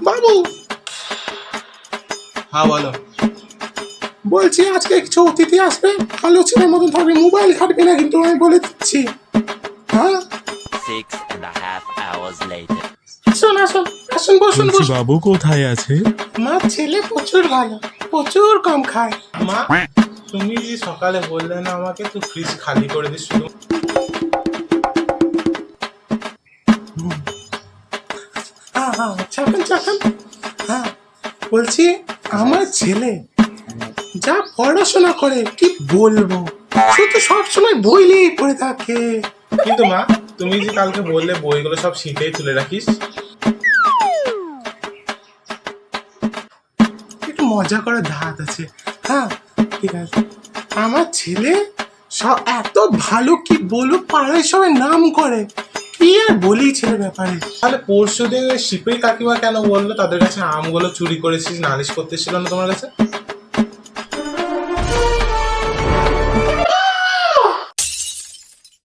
বাবু, হ্যাঁ বলো। বলছি আজকে কিছু অতিথি আসবে, কালো ছেলের মতন থাকবে, মোবাইল ঘাটবি না কিন্তু, আমি বলে দিচ্ছি। হ্যাঁ, 6.5 hours later. আসুন আসুন আসুন, বসুন বলছি বসুন। বাবু কোথায় আছে? আমার ছেলে প্রচুর ভালো, প্রচুর কম খায়। মা, তুমি যে সকালে বললে না আমাকে তুই ফ্রিজ খালি করে দিস শুধু। হ্যাঁ হ্যাঁ, চাকান চাকান। হ্যাঁ, বলছি আমার ছেলে যা পড়াশোনা করে কি বলবো, শুধু সবসময় বই নিয়েই পড়ে থাকে। কিন্তু মা, তুমি যে কালকে বললে বইগুলো সব শীতেই তুলে রাখিস। একটু মজা করার ধাত আছে। হ্যাঁ ঠিক আছে, আমার ছেলে সব এত ভালো কি বলবো, পাড়ায় সবাই নাম করে, কি আর বলি ছেলে ব্যাপারে। তাহলে পরশু দিন শিপের কাকিমা কেন বললো তাদের কাছে আমগুলো চুরি করেছিস, নালিশ করতেছিল না তোমার কাছে?